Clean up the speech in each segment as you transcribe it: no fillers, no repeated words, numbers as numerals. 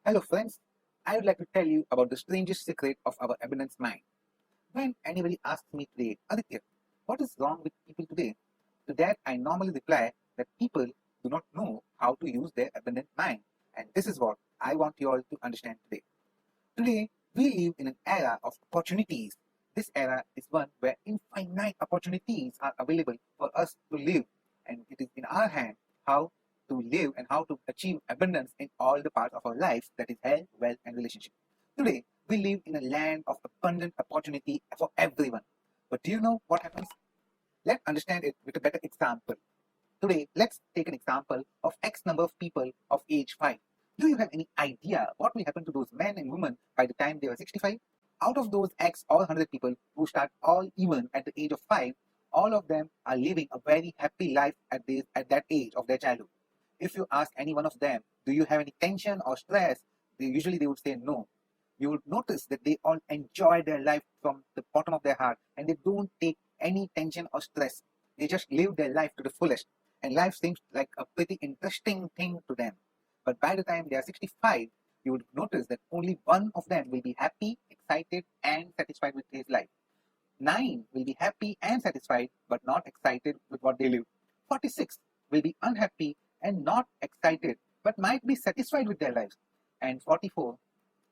Hello friends, I would like to tell you about the strangest secret of our abundance mind. When anybody asks me today, Aditya, what is wrong with people today? To that I normally reply that people do not know how to use their abundant mind. And this is what I want you all to understand today. Today, we live in an era of opportunities. This era is one where infinite opportunities are available for us to live, and it is in our hand how to live and how to achieve abundance in all the parts of our lives, that is health, wealth, and relationship. Today, we live in a land of abundant opportunity for everyone. But do you know what happens? Let's understand it with a better example. Today, let's take an example of X number of people of age 5. Do you have any idea what will happen to those men and women by the time they are 65? Out of those X or 100 people who start all even at the age of 5, all of them are living a very happy life at that age of their childhood. If you ask any one of them, do you have any tension or stress? They would say no. You would notice that they all enjoy their life from the bottom of their heart and they don't take any tension or stress. They just live their life to the fullest and life seems like a pretty interesting thing to them. But by the time they are 65, you would notice that only one of them will be happy, excited, and satisfied with his life. 9 will be happy and satisfied, but not excited with what they live. 46 will be unhappy and not excited, but might be satisfied with their lives. And 44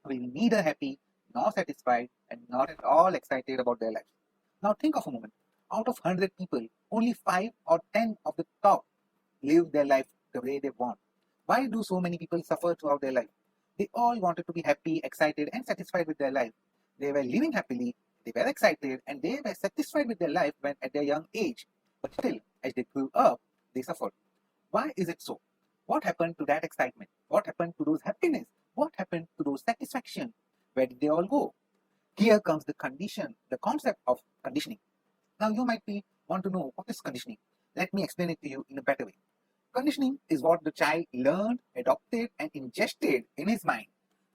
will be neither happy nor satisfied and not at all excited about their lives. Now think of a moment. Out of 100 people, only 5 or 10 of the top live their life the way they want. Why do so many people suffer throughout their life? They all wanted to be happy, excited, and satisfied with their life. They were living happily, they were excited, and they were satisfied with their life when at their young age. But still, as they grew up, they suffered. Why is it so? What happened to that excitement? What happened to those happiness? What happened to those satisfaction? Where did they all go? Here comes the concept of conditioning. Now you might be want to know what is conditioning. Let me explain it to you in a better way. Conditioning is what the child learned, adopted, and ingested in his mind.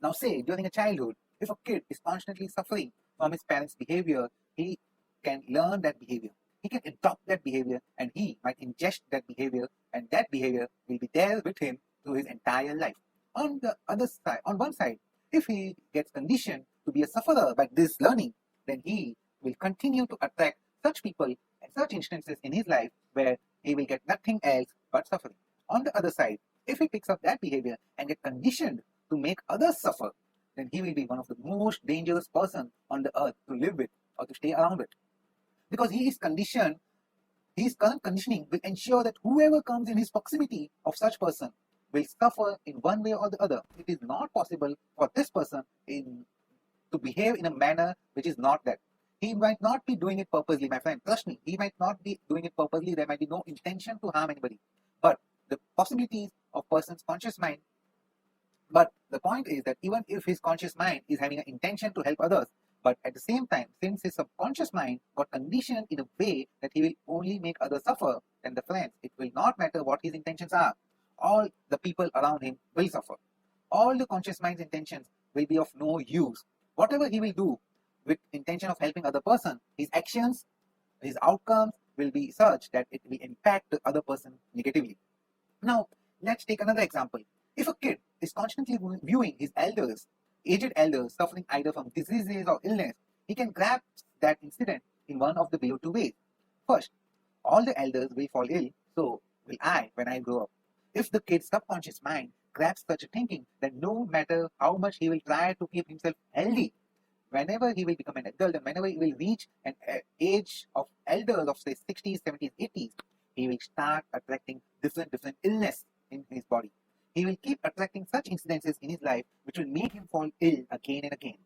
Now, say during a childhood, if a kid is constantly suffering from his parents' behavior, he can learn that behavior. He can adopt that behavior and he might ingest that behavior, and that behavior will be there with him through his entire life. On the other side, on one side, if he gets conditioned to be a sufferer by this learning, then he will continue to attract such people and such instances in his life where he will get nothing else but suffering. On the other side, if he picks up that behavior and get conditioned to make others suffer, then he will be one of the most dangerous person on the earth to live with or to stay around with. Because his current conditioning will ensure that whoever comes in his proximity of such person will suffer in one way or the other. It is not possible for this person to behave in a manner which is not that. He might not be doing it purposely, my friend. Trust me, he might not be doing it purposely. There might be no intention to harm anybody. But the possibilities of person's conscious mind. But the point is that even if his conscious mind is having an intention to help others, but at the same time, since his subconscious mind got conditioned in a way that he will only make others suffer, then the friends, it will not matter what his intentions are. All the people around him will suffer. All the conscious mind's intentions will be of no use. Whatever he will do with intention of helping other person, his actions, his outcomes will be such that it will impact the other person negatively. Now, let's take another example. If a kid is constantly viewing his elders, aged elders suffering either from diseases or illness, he can grasp that incident in one of the below two ways. First, all the elders will fall ill, so will I when I grow up. If the kid's subconscious mind grasps such a thinking, then no matter how much he will try to keep himself healthy, whenever he will become an adult and whenever he will reach an age of elders of say 60s, 70s, 80s, he will start attracting different illness in his body. He will keep attracting such incidences in his life which will make him fall ill again and again.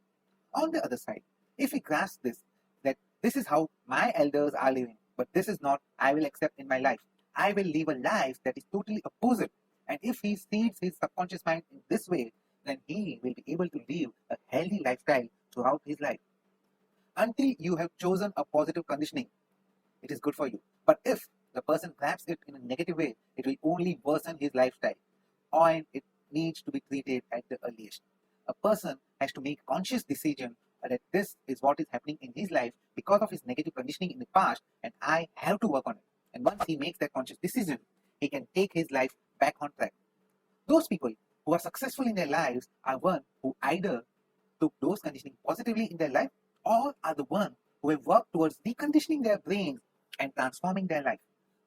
On the other side, if he grasps this, that this is how my elders are living, but this is not I will accept in my life. I will live a life that is totally opposite. And if he seeds his subconscious mind in this way, then he will be able to live a healthy lifestyle throughout his life. Until you have chosen a positive conditioning, it is good for you. But if the person grabs it in a negative way, it will only worsen his lifestyle, and it needs to be treated at the earliest. A person has to make a conscious decision that this is what is happening in his life because of his negative conditioning in the past, and I have to work on it. And once he makes that conscious decision, he can take his life back on track. Those people who are successful in their lives are one who either took those conditioning positively in their life or are the one who have worked towards deconditioning their brains and transforming their life.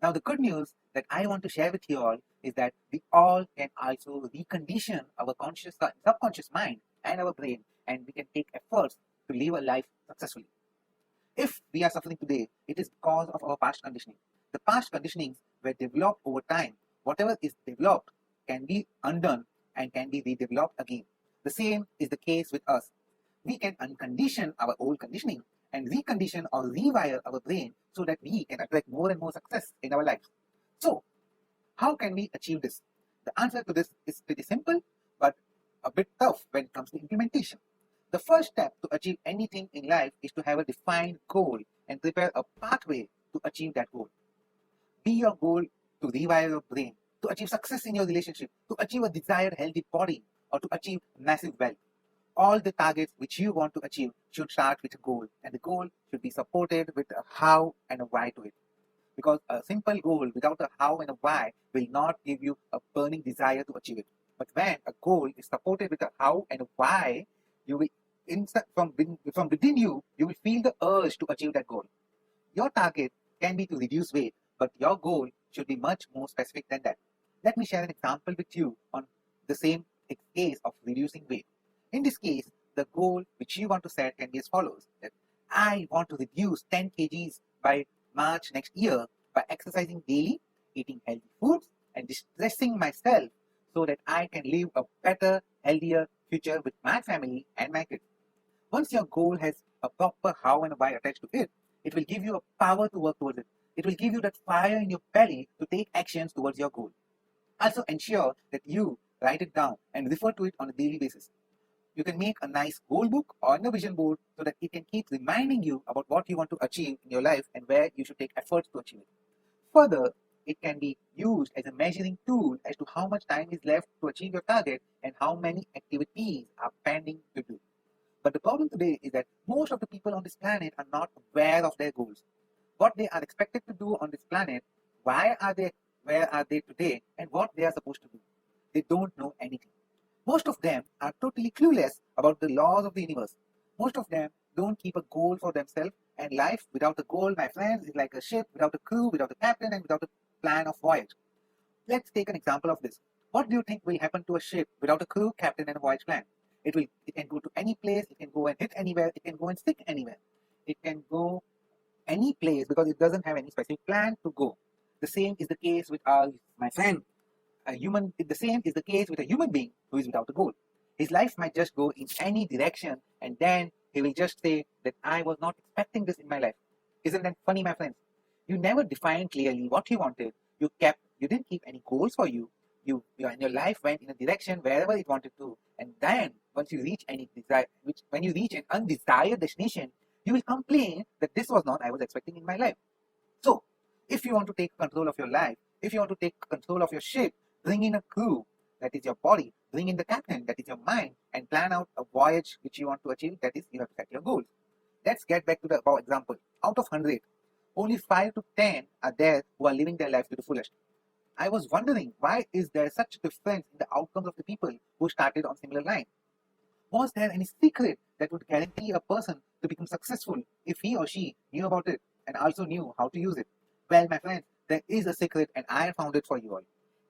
Now, the good news that I want to share with you all is that we all can also recondition our conscious subconscious mind and our brain, and we can take efforts to live a life successfully. If we are suffering today, it is because of our past conditioning. The past conditionings were developed over time. Whatever is developed can be undone and can be redeveloped again. The same is the case with us. We can uncondition our old conditioning and recondition or rewire our brain so that we can attract more and more success in our lives. So, how can we achieve this? The answer to this is pretty simple, but a bit tough when it comes to implementation. The first step to achieve anything in life is to have a defined goal and prepare a pathway to achieve that goal. Be your goal to rewire your brain, to achieve success in your relationship, to achieve a desired healthy body, or to achieve massive wealth. All the targets which you want to achieve should start with a goal, and the goal should be supported with a how and a why to it. Because a simple goal without a how and a why will not give you a burning desire to achieve it. But when a goal is supported with a how and a why, you will from within you will feel the urge to achieve that goal. Your target can be to reduce weight, but your goal should be much more specific than that. Let me share an example with you on the same case of reducing weight. In this case, the goal which you want to set can be as follows: that I want to reduce 10 kgs by March next year by exercising daily, eating healthy foods, and distressing myself so that I can live a better, healthier future with my family and my kids. Once your goal has a proper how and why attached to it, it will give you a power to work towards it. It will give you that fire in your belly to take actions towards your goal. Also ensure that you write it down and refer to it on a daily basis. You can make a nice goal book or a vision board so that it can keep reminding you about what you want to achieve in your life and where you should take efforts to achieve it. Further, it can be used as a measuring tool as to how much time is left to achieve your target and how many activities are pending to do. But the problem today is that most of the people on this planet are not aware of their goals. What they are expected to do on this planet, where are they today, and what they are supposed to do. They don't know anything. Most of them are totally clueless about the laws of the universe. Most of them don't keep a goal for themselves, and life without a goal, my friends, is like a ship without a crew, without a captain, and without a plan of voyage. Let's take an example of this. What do you think will happen to a ship without a crew, captain, and a voyage plan? It can go to any place, it can go and hit anywhere, it can go and stick anywhere. It can go any place because it doesn't have any specific plan to go. The same is the case with my friend. The same is the case with a human being who is without a goal. His life might just go in any direction, and then he will just say that I was not expecting this in my life. Isn't that funny, my friends? You never defined clearly what you wanted. You didn't keep any goals for you. Your life went in a direction wherever it wanted to, and then once you reach when you reach an undesired destination, you will complain that this was not I was expecting in my life. So, if you want to take control of your life, if you want to take control of your ship, bring in a crew, that is your body, bring in the captain, that is your mind, and plan out a voyage which you want to achieve, that is, you have to set your goals. Let's get back to the above example. Out of 100, only 5 to 10 are there who are living their life to the fullest. I was wondering, why is there such a difference in the outcomes of the people who started on similar lines? Was there any secret that would guarantee a person to become successful if he or she knew about it and also knew how to use it? Well, my friends, there is a secret, and I found it for you all.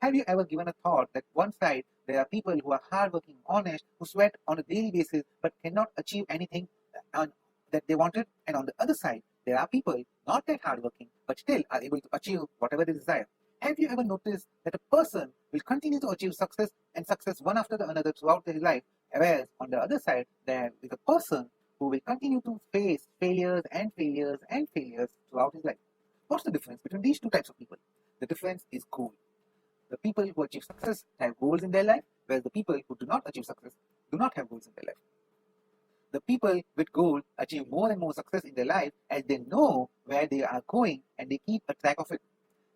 Have you ever given a thought that one side there are people who are hardworking, honest, who sweat on a daily basis but cannot achieve anything that they wanted, and on the other side there are people not that hardworking but still are able to achieve whatever they desire? Have you ever noticed that a person will continue to achieve success and success one after the another throughout their life, whereas on the other side there is a person who will continue to face failures and failures and failures throughout his life? What's the difference between these two types of people? The difference is goal. The people who achieve success have goals in their life, whereas the people who do not achieve success do not have goals in their life. The people with goal achieve more and more success in their life as they know where they are going and they keep a track of it.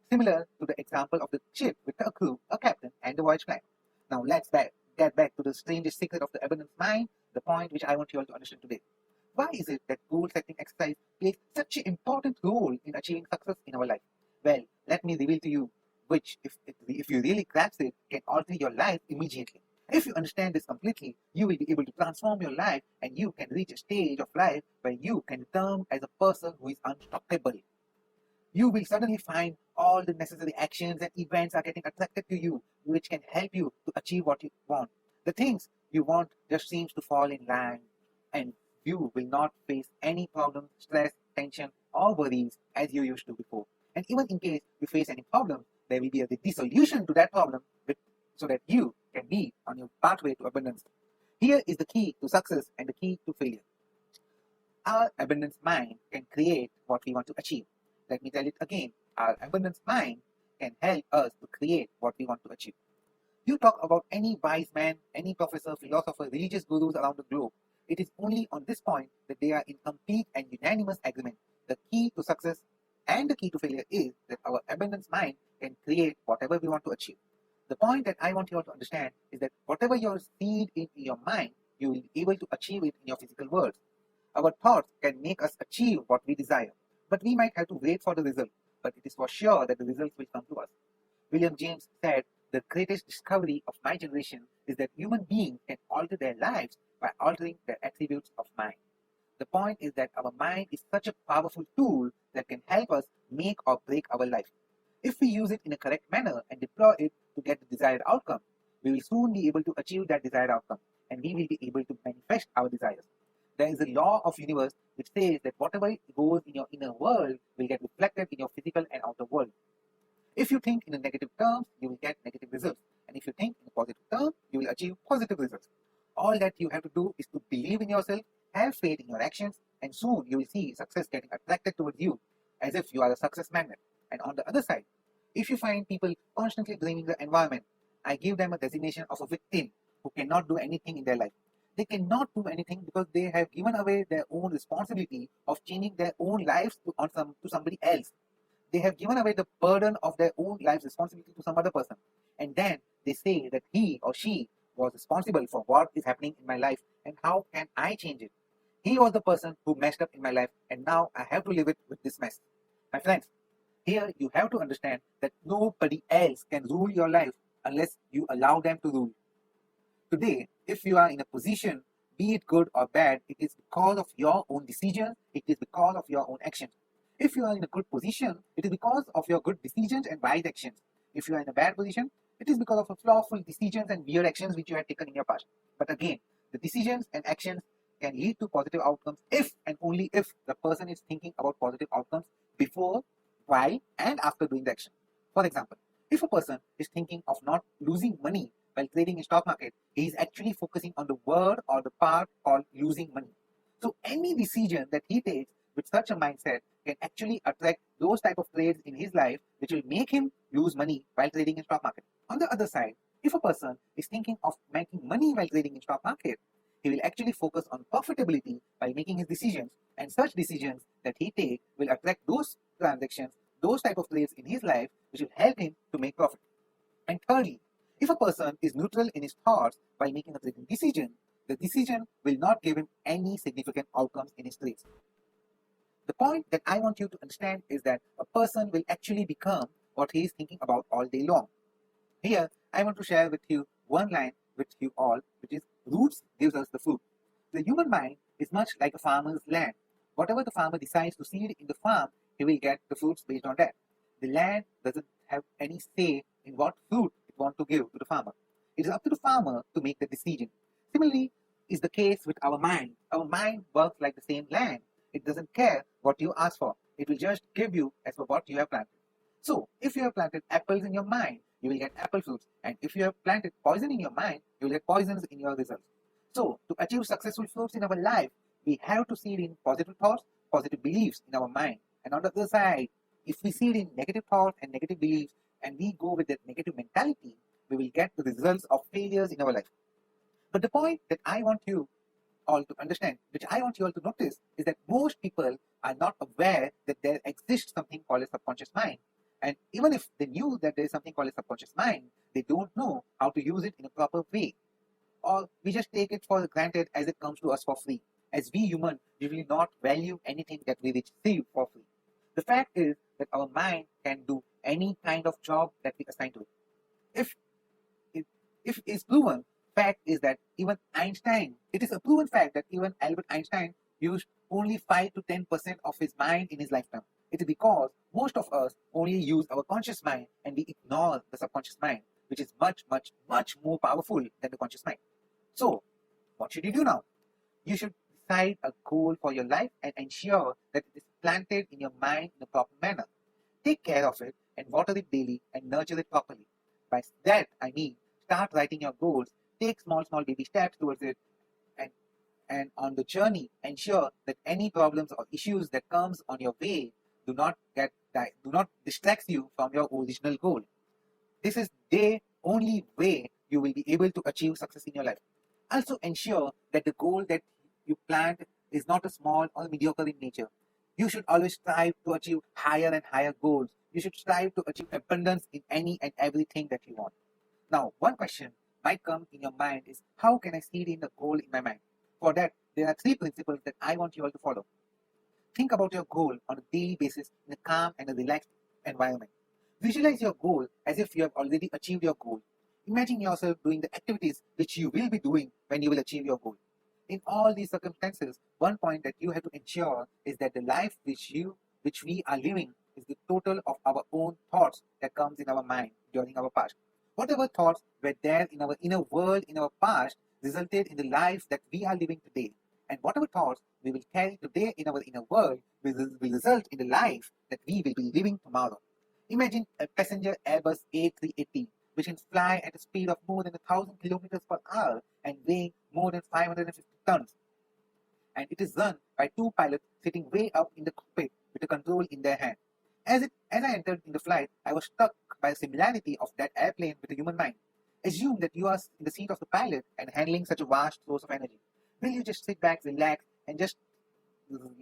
Similar to the example of the ship with a crew, a captain, and the voyage plan. Now let's get back to the strangest secret of the abundance mind, the point which I want you all to understand today. Why is it that goal setting exercise plays such an important role in achieving success in our life? Well, let me reveal to you which, if you really grasp it, can alter your life immediately. If you understand this completely, you will be able to transform your life and you can reach a stage of life where you can term as a person who is unstoppable. You will suddenly find all the necessary actions and events are getting attracted to you, which can help you to achieve what you want. The things you want just seems to fall in line, and you will not face any problem, stress, tension, or worries as you used to before. And even in case you face any problem, there will be a solution to that problem so that you can be on your pathway to abundance. Here is the key to success and the key to failure. Our abundance mind can create what we want to achieve. Let me tell it again. Our abundance mind can help us to create what we want to achieve. You talk about any wise man, any professor, philosopher, religious gurus around the globe. It is only on this point that they are in complete and unanimous agreement. The key to success and the key to failure is that our abundance mind can create whatever we want to achieve. The point that I want you all to understand is that whatever you seed in your mind, you will be able to achieve it in your physical world. Our thoughts can make us achieve what we desire, but we might have to wait for the result. But it is for sure that the results will come to us. William James said, "The greatest discovery of my generation is that human beings can alter their lives by altering their attributes of mind." The point is that our mind is such a powerful tool that can help us make or break our life. If we use it in a correct manner and deploy it to get the desired outcome, we will soon be able to achieve that desired outcome, and we will be able to manifest our desires. There is a law of universe which says that whatever goes in your inner world will get reflected in your physical and outer world. If you think in a negative terms, you will get negative results. And if you think in a positive term, you will achieve positive results. All that you have to do is to believe in yourself, have faith in your actions, and soon you will see success getting attracted towards you as if you are a success magnet. And on the other side, if you find people constantly blaming the environment, I give them a designation of a victim who cannot do anything in their life. They cannot do anything because they have given away their own responsibility of changing their own lives to somebody else. They have given away the burden of their own life's responsibility to some other person. And then they say that he or she was responsible for what is happening in my life and how can I change it. He was the person who messed up in my life and now I have to live it with this mess. My friends, here you have to understand that nobody else can rule your life unless you allow them to rule. Today, if you are in a position, be it good or bad, it is because of your own decisions, it is because of your own actions. If you are in a good position, it is because of your good decisions and wise actions. If you are in a bad position, it is because of flawful decisions and weird actions which you have taken in your past. But again, the decisions and actions can lead to positive outcomes if and only if the person is thinking about positive outcomes before, while, and after doing the action. For example, if a person is thinking of not losing money while trading in stock market, he is actually focusing on the word or the part called losing money. So any decision that he takes with such a mindset can actually attract those type of trades in his life which will make him lose money while trading in stock market. On the other side, if a person is thinking of making money while trading in stock market, he will actually focus on profitability by making his decisions, and such decisions that he takes will attract those transactions, those type of trades in his life which will help him to make profit. And thirdly, if a person is neutral in his thoughts while making a trading decision, the decision will not give him any significant outcomes in his trades. The point that I want you to understand is that a person will actually become what he is thinking about all day long. Here, I want to share with you one line with you all, which is roots gives us the food. The human mind is much like a farmer's land. Whatever the farmer decides to seed in the farm, he will get the fruits based on that. The land doesn't have any say in what fruit it wants to give to the farmer. It is up to the farmer to make the decision. Similarly, is the case with our mind. Our mind works like the same land. It doesn't care what you ask for. It will just give you as for what you have planted. So, if you have planted apples in your mind, you will get apple fruits. And if you have planted poison in your mind, you will get poisons in your results. So, to achieve successful fruits in our life, we have to seed in positive thoughts, positive beliefs in our mind. And on the other side, if we seed in negative thoughts and negative beliefs, and we go with that negative mentality, we will get the results of failures in our life. But the point that I want you all to understand, which I want you all to notice, is that most people are not aware that there exists something called a subconscious mind. And even if they knew that there is something called a subconscious mind, they don't know how to use it in a proper way. Or we just take it for granted as it comes to us for free. As we humans usually not value anything that we receive for free. The fact is that our mind can do any kind of job that we assign to it. If it's proven fact is that even Einstein, it is a proven fact that even Albert Einstein used only 5 to 10% of his mind in his lifetime. It is because most of us only use our conscious mind and we ignore the subconscious mind, which is much, much, much more powerful than the conscious mind. So, what should you do now? You should decide a goal for your life and ensure that it is planted in your mind in a proper manner. Take care of it and water it daily and nurture it properly. By that, I mean start writing your goals, take small, small baby steps towards it, and, and on the journey, ensure that any problems or issues that comes on your way do not distract you from your original goal. This is the only way you will be able to achieve success in your life. Also ensure that the goal that you planned is not a small or mediocre in nature. You should always strive to achieve higher and higher goals. You should strive to achieve abundance in any and everything that you want. Now, one question might come in your mind is, how can I see in the goal in my mind? For that, there are 3 principles that I want you all to follow. Think about your goal on a daily basis in a calm and a relaxed environment. Visualize your goal as if you have already achieved your goal. Imagine yourself doing the activities which you will be doing when you will achieve your goal. In all these circumstances, one point that you have to ensure is that the life which we are living is the total of our own thoughts that comes in our mind during our past. Whatever thoughts were there in our inner world in our past resulted in the life that we are living today. And whatever thoughts we will carry today in our inner world will result in the life that we will be living tomorrow. Imagine a passenger Airbus A380 which can fly at a speed of more than 1,000 kilometers per hour and weighing more than 550 tons. And it is run by 2 pilots sitting way up in the cockpit with a control in their hand. As I entered in the flight, I was struck by the similarity of that airplane with the human mind. Assume that you are in the seat of the pilot and handling such a vast source of energy. Will you just sit back, relax, and just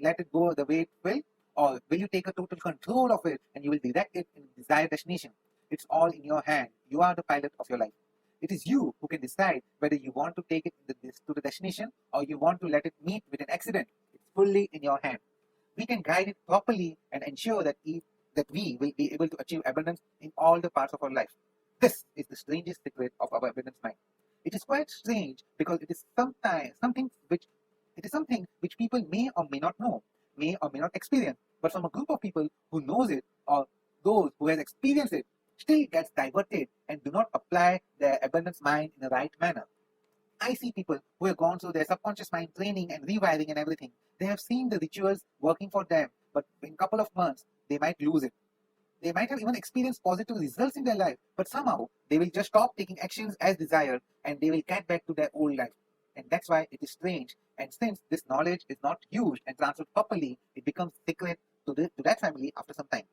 let it go the way it will? Or will you take a total control of it and you will direct it in the desired destination? It's all in your hand. You are the pilot of your life. It is you who can decide whether you want to take it to the destination or you want to let it meet with an accident. It's fully in your hand. We can guide it properly and ensure that we will be able to achieve abundance in all the parts of our life. This is the strangest secret of our abundance mind. It is quite strange because it is something which people may or may not know, may or may not experience, but from a group of people who knows it or those who has experienced it still gets diverted and do not apply their abundance mind in the right manner. I see people who have gone through their subconscious mind training and rewiring and everything. They have seen the rituals working for them, but in a couple of months, they might lose it. They might have even experienced positive results in their life, but somehow they will just stop taking actions as desired and they will get back to their old life. And that's why it is strange. And since this knowledge is not used and transferred properly, it becomes secret to that family after some time.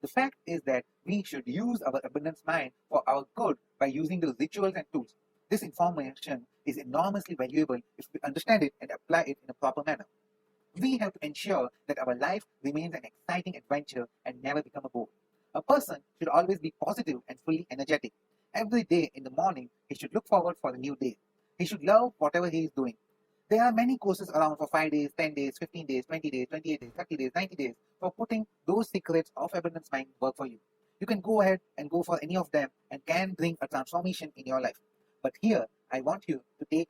The fact is that we should use our abundance mind for our good by using the rituals and tools. This information is enormously valuable if we understand it and apply it in a proper manner. We have to ensure that our life remains an exciting adventure and never become a bore. A person should always be positive and fully energetic. Every day in the morning, he should look forward for a new day. He should love whatever he is doing. There are many courses around for 5 days, 10 days, 15 days, 20 days, 28 days, 30 days, 90 days for putting those secrets of abundance mind work for you. You can go ahead and go for any of them and can bring a transformation in your life. But here, I want you to take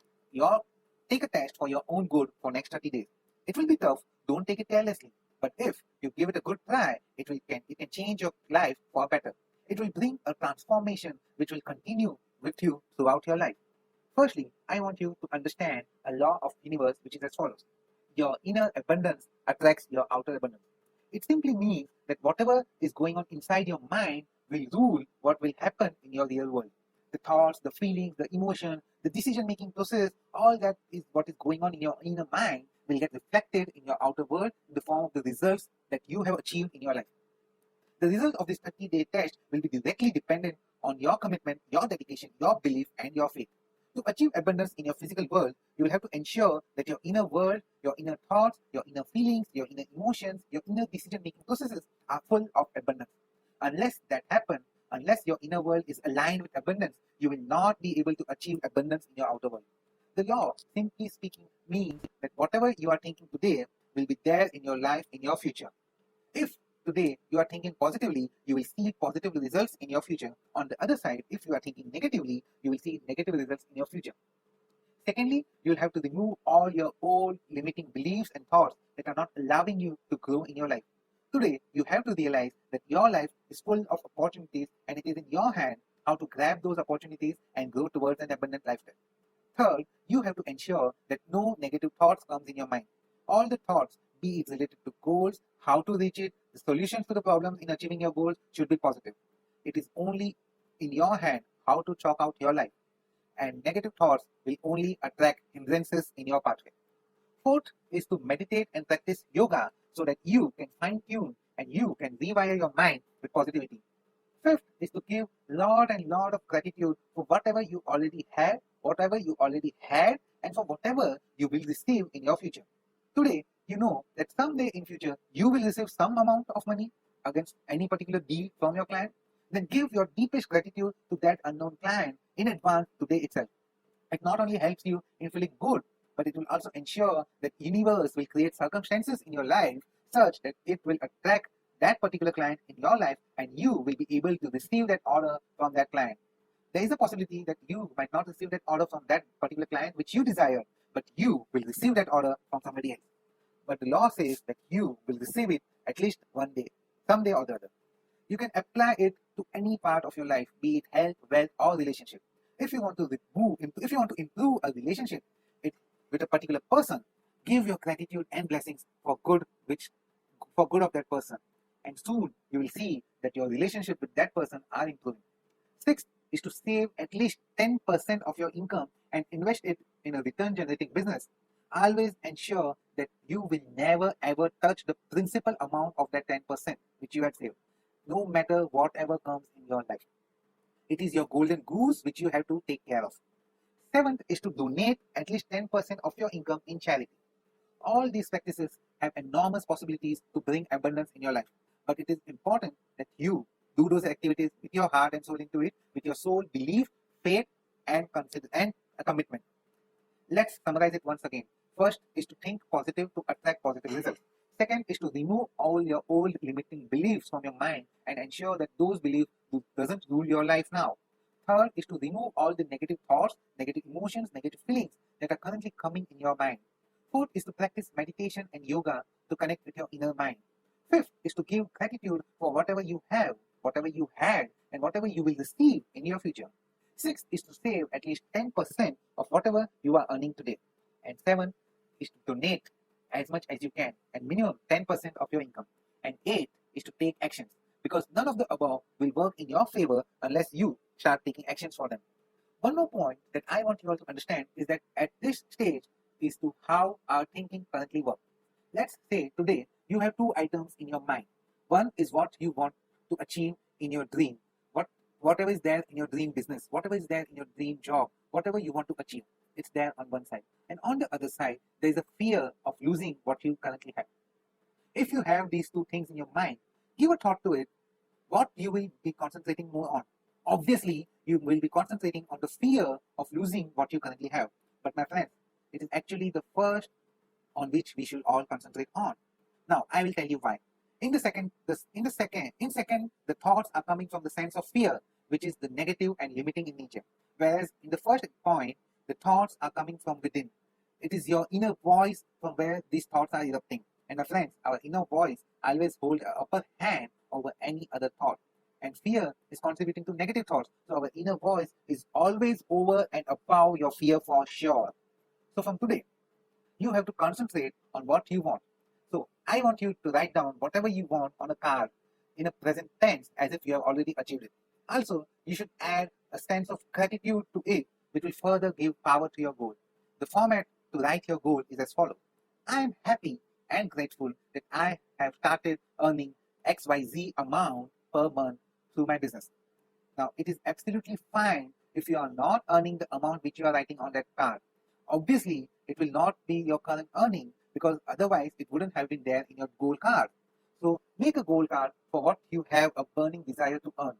a test for your own good for next 30 days. It will be tough, don't take it carelessly. But if you give it a good try, it can change your life for better. It will bring a transformation which will continue with you throughout your life. Firstly, I want you to understand a law of universe which is as follows. Your inner abundance attracts your outer abundance. It simply means that whatever is going on inside your mind will rule what will happen in your real world. The thoughts, the feelings, the emotion, the decision-making process, all that is what is going on in your inner mind will get reflected in your outer world in the form of the results that you have achieved in your life. The result of this 30-day test will be directly dependent on your commitment, your dedication, your belief, and your faith. To achieve abundance in your physical world, you will have to ensure that your inner world, your inner thoughts, your inner feelings, your inner emotions, your inner decision-making processes are full of abundance. Unless that happens, unless your inner world is aligned with abundance, you will not be able to achieve abundance in your outer world. The law, simply speaking, means that whatever you are thinking today will be there in your life in your future. If today you are thinking positively, you will see positive results in your future. On the other side, if you are thinking negatively, you will see negative results in your future. Secondly, you'll have to remove all your old limiting beliefs and thoughts that are not allowing you to grow in your life. Today, you have to realize that your life is full of opportunities and it is in your hand how to grab those opportunities and grow towards an abundant lifestyle. Third, you have to ensure that no negative thoughts comes in your mind. All the thoughts, be it related to goals, how to reach it, the solutions to the problems in achieving your goals should be positive. It is only in your hand how to chalk out your life, and negative thoughts will only attract hindrances in your pathway. Fourth is to meditate and practice yoga so that you can fine tune and you can rewire your mind with positivity. Fifth is to give lot and lot of gratitude for whatever you already have, whatever you already had, and for whatever you will receive in your future. Today, you know that someday in future you will receive some amount of money against any particular deal from your client. Then give your deepest gratitude to that unknown client in advance today itself. It not only helps you in feeling good, but it will also ensure that universe will create circumstances in your life such that it will attract that particular client in your life and you will be able to receive that order from that client. There is a possibility that you might not receive that order from that particular client which you desire, but you will receive that order from somebody else. But the law says that you will receive it at least one day, someday or the other. You can apply it to any part of your life, be it health, wealth, or relationship. If you want to improve a relationship with a particular person, give your gratitude and blessings for good of that person, and soon you will see that your relationship with that person are improving. Sixth is to save at least 10% of your income and invest it in a return generating business. Always ensure that you will never ever touch the principal amount of that 10% which you had saved, no matter whatever comes in your life. It is your golden goose which you have to take care of. Seventh is to donate at least 10% of your income in charity. All these practices have enormous possibilities to bring abundance in your life. But it is important that you do those activities with your heart and soul into it, with your soul, belief, faith, and a commitment. Let's summarize it once again. First is to think positive to attract positive results. Second is to remove all your old limiting beliefs from your mind and ensure that those beliefs doesn't rule your life now. Third is to remove all the negative thoughts, negative emotions, negative feelings that are currently coming in your mind. Fourth is to practice meditation and yoga to connect with your inner mind. Fifth is to give gratitude for whatever you have, whatever you had, and whatever you will receive in your future. Sixth is to save at least 10% of whatever you are earning today. And seventh is to donate as much as you can and minimum 10% of your income. And eighth is to take actions, because none of the above will work in your favor unless you start taking actions for them. One more point that I want you all to understand is that at this stage is to how our thinking currently works. Let's say today you have two items in your mind. One is what you want to achieve in your dream, whatever is there in your dream business, whatever is there in your dream job, whatever you want to achieve, it's there on one side. And on the other side, there is a fear of losing what you currently have. If you have these two things in your mind, give a thought to it, what you will be concentrating more on. Obviously, you will be concentrating on the fear of losing what you currently have. But my friends, it is actually the first on which we should all concentrate on. Now, I will tell you why. In second, the thoughts are coming from the sense of fear, which is the negative and limiting in nature. Whereas in the first point, the thoughts are coming from within. It is your inner voice from where these thoughts are erupting. And my friends, our inner voice always holds an upper hand over any other thought. And fear is contributing to negative thoughts. So our inner voice is always over and above your fear for sure. So from today, you have to concentrate on what you want. So I want you to write down whatever you want on a card in a present tense as if you have already achieved it. Also, you should add a sense of gratitude to it, which will further give power to your goal. The format to write your goal is as follows. I am happy and grateful that I have started earning XYZ amount per month through my business. Now, it is absolutely fine if you are not earning the amount which you are writing on that card. Obviously, it will not be your current earning because otherwise it wouldn't have been there in your goal card. So make a goal card for what you have a burning desire to earn.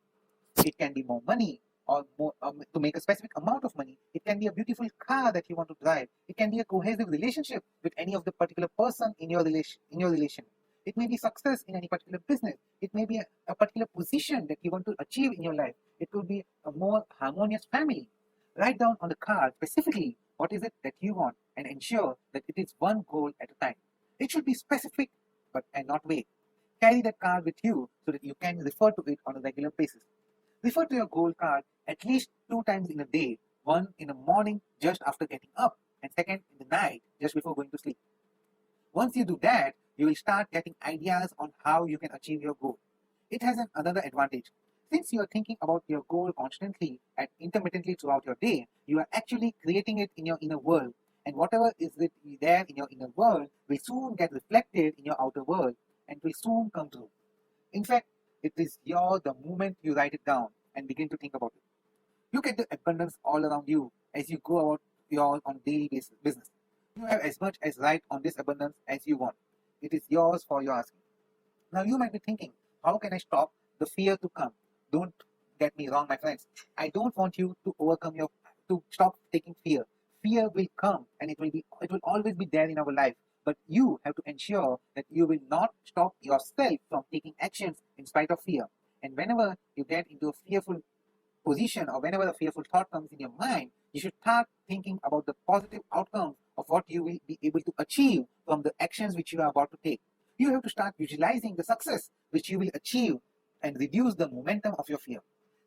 It can be more money or more to make a specific amount of money. It can be a beautiful car that you want to drive. It can be a cohesive relationship with any of the particular person in your relation. It may be success in any particular business. It may be a particular position that you want to achieve in your life. It could be a more harmonious family. Write down on the card specifically what is it that you want and ensure that it is one goal at a time. It should be specific but and not vague. Carry that card with you so that you can refer to it on a regular basis. Refer to your goal card at least 2 times in a day, one in the morning just after getting up, and second in the night just before going to sleep. Once you do that, you will start getting ideas on how you can achieve your goal. It has another advantage. Since you are thinking about your goal constantly and intermittently throughout your day, you are actually creating it in your inner world. And whatever is there in your inner world will soon get reflected in your outer world and will soon come true. In fact, it is the moment you write it down and begin to think about it. Look at the abundance all around you as you go about your on daily business. You have as much as right on this abundance as you want. It is yours for your asking. Now you might be thinking, how can I stop the fear to come? Don't get me wrong, my friends. I don't want you to stop taking fear. Fear will come and it will always be there in our life. But you have to ensure that you will not stop yourself from taking actions in spite of fear. And whenever you get into a fearful position or whenever a fearful thought comes in your mind, you should start thinking about the positive outcomes of what you will be able to achieve from the actions which you are about to take. You have to start visualizing the success which you will achieve and reduce the momentum of your fear.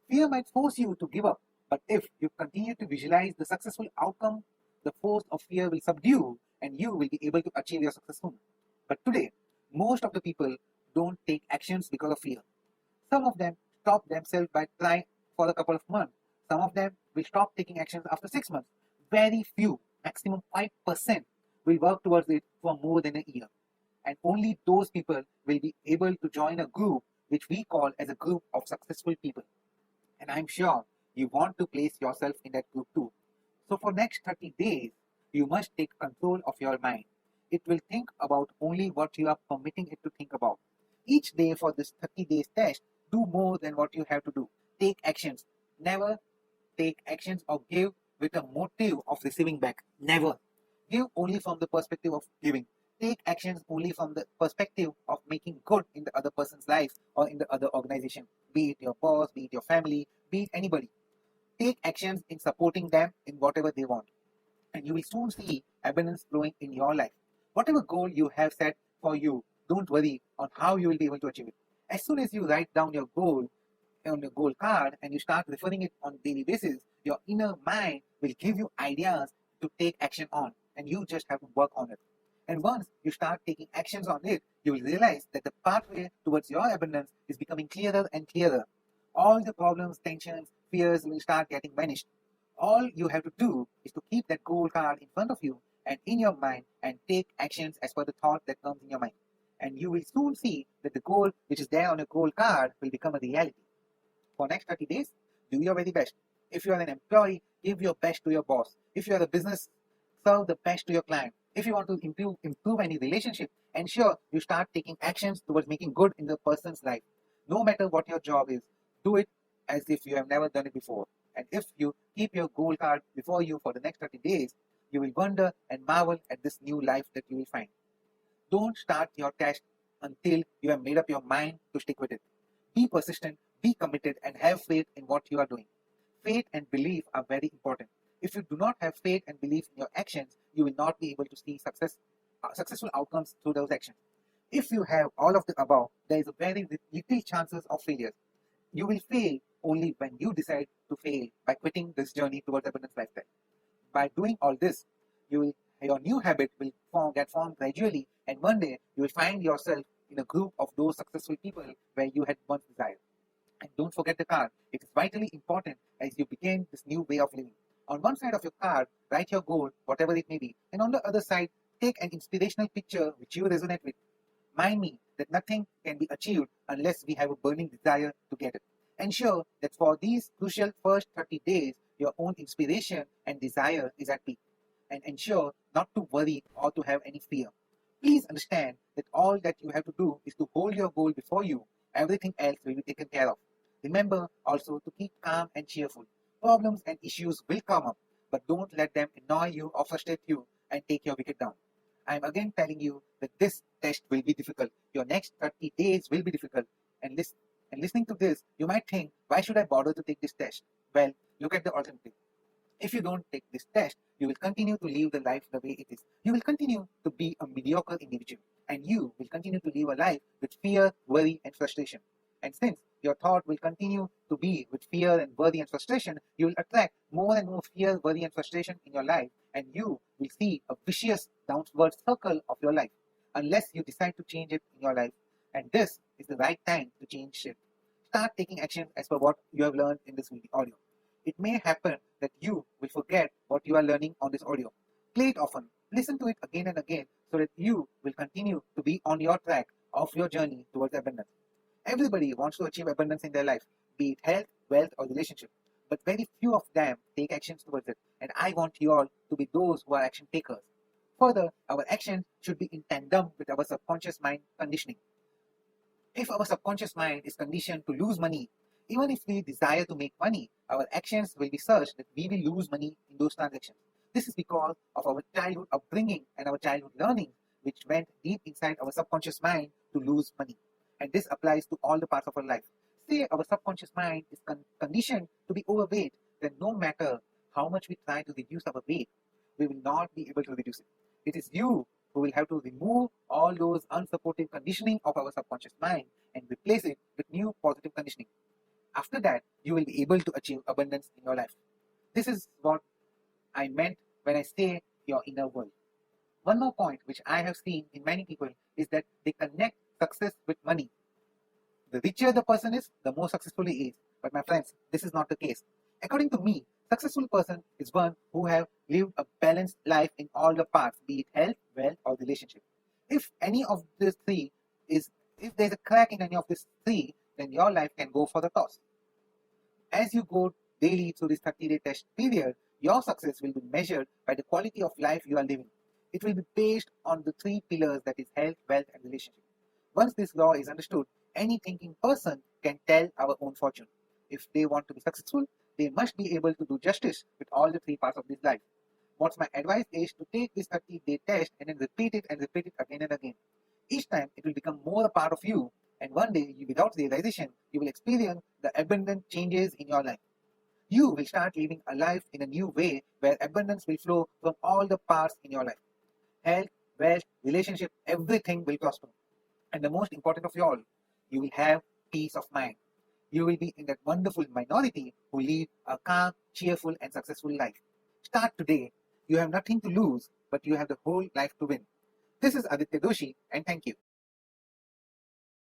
Fear might force you to give up, but if you continue to visualize the successful outcome, the force of fear will subdue and you will be able to achieve your success soon. But today, most of the people don't take actions because of fear. Some of them stop themselves by trying for a couple of months. Some of them will stop taking actions after 6 months. Very few, maximum 5%, will work towards it for more than a year. And only those people will be able to join a group which we call as a group of successful people. And I'm sure you want to place yourself in that group too. So for next 30 days, you must take control of your mind. It will think about only what you are permitting it to think about. Each day for this 30 days test, do more than what you have to do. Take actions. Never take actions or give with a motive of receiving back. Never. Give only from the perspective of giving. Take actions only from the perspective of making good in the other person's life or in the other organization. Be it your boss, be it your family, be it anybody. Take actions in supporting them in whatever they want. And you will soon see abundance flowing in your life. Whatever goal you have set for you, don't worry on how you will be able to achieve it. As soon as you write down your goal on your goal card and you start referring it on a daily basis, your inner mind will give you ideas to take action on, and you just have to work on it. And once you start taking actions on it, you will realize that the pathway towards your abundance is becoming clearer and clearer. All the problems, tensions, fears will start getting vanished. All you have to do is to keep that goal card in front of you and in your mind and take actions as per the thought that comes in your mind. And you will soon see that the goal which is there on your goal card will become a reality. For next 30 days, do your very best. If you are an employee, give your best to your boss. If you are a business, serve the best to your client. If you want to improve any relationship, ensure you start taking actions towards making good in the person's life. No matter what your job is, do it as if you have never done it before. And if you keep your goal card before you for the next 30 days, you will wonder and marvel at this new life that you will find. Don't start your test until you have made up your mind to stick with it. Be persistent, be committed, and have faith in what you are doing. Faith and belief are very important. If you do not have faith and belief in your actions, you will not be able to see successful outcomes through those actions. If you have all of the above, there is a very little chances of failure. You will fail only when you decide to fail by quitting this journey towards abundance lifestyle. By doing all this, your new habit will get formed gradually, and one day you will find yourself in a group of those successful people where you had once desired. And don't forget the card. It is vitally important as you begin this new way of living. On one side of your card, write your goal, whatever it may be, and on the other side, take an inspirational picture which you resonate with. Mind me that nothing can be achieved unless we have a burning desire to get it. Ensure that for these crucial first 30 days, your own inspiration and desire is at peak. And ensure not to worry or to have any fear. Please understand that all that you have to do is to hold your goal before you. Everything else will be taken care of. Remember also to keep calm and cheerful. Problems and issues will come up, but don't let them annoy you or frustrate you and take your wicket down. I'm again telling you that this test will be difficult. Your next 30 days will be difficult. And, listening to this, you might think, why should I bother to take this test? Well, look at the alternative. If you don't take this test, you will continue to live the life the way it is. You will continue to be a mediocre individual, and you will continue to live a life with fear, worry, and frustration. And since your thought will continue to be with fear and worry and frustration, you will attract more and more fear, worry, and frustration in your life, and you will see a vicious downward circle of your life unless you decide to change it in your life. And this is the right time to change it. Start taking action as per what you have learned in this audio. It may happen that you will forget what you are learning on this audio. Play it often, listen to it again and again so that you will continue to be on your track of your journey towards abundance. Everybody wants to achieve abundance in their life, be it health, wealth, or relationship. But very few of them take actions towards it. And I want you all to be those who are action takers. Further, our actions should be in tandem with our subconscious mind conditioning. If our subconscious mind is conditioned to lose money, even if we desire to make money, our actions will be such that we will lose money in those transactions. This is because of our childhood upbringing and our childhood learning, which went deep inside our subconscious mind to lose money. And this applies to all the parts of our life. Say our subconscious mind is conditioned to be overweight, then no matter how much we try to reduce our weight, we will not be able to reduce it. It is you who will have to remove all those unsupportive conditioning of our subconscious mind and replace it with new positive conditioning. After that, you will be able to achieve abundance in your life. This is what I meant when I say your inner world. One more point which I have seen in many people is that they connect success with money. The richer the person is, the more successful he is. But my friends, this is not the case. According to me, successful person is one who have lived a balanced life in all the parts, be it health, wealth, or relationship. If any of these three is, if there's a crack in any of these three, then your life can go for the toss. As you go daily through this 30-day test period, your success will be measured by the quality of life you are living. It will be based on the three pillars, that is health, wealth, and relationship. Once this law is understood, any thinking person can tell our own fortune. If they want to be successful, they must be able to do justice with all the three parts of this life. What's my advice is to take this 30-day test and then repeat it again and again. Each time it will become more a part of you, and one day, without realization, you will experience the abundant changes in your life. You will start living a life in a new way where abundance will flow from all the parts in your life. Health, wealth, relationship, everything will prosper. And the most important of all, you will have peace of mind. You will be in that wonderful minority who live a calm, cheerful, and successful life. Start today. You have nothing to lose, but you have the whole life to win. This is Aditya Doshi, and thank you.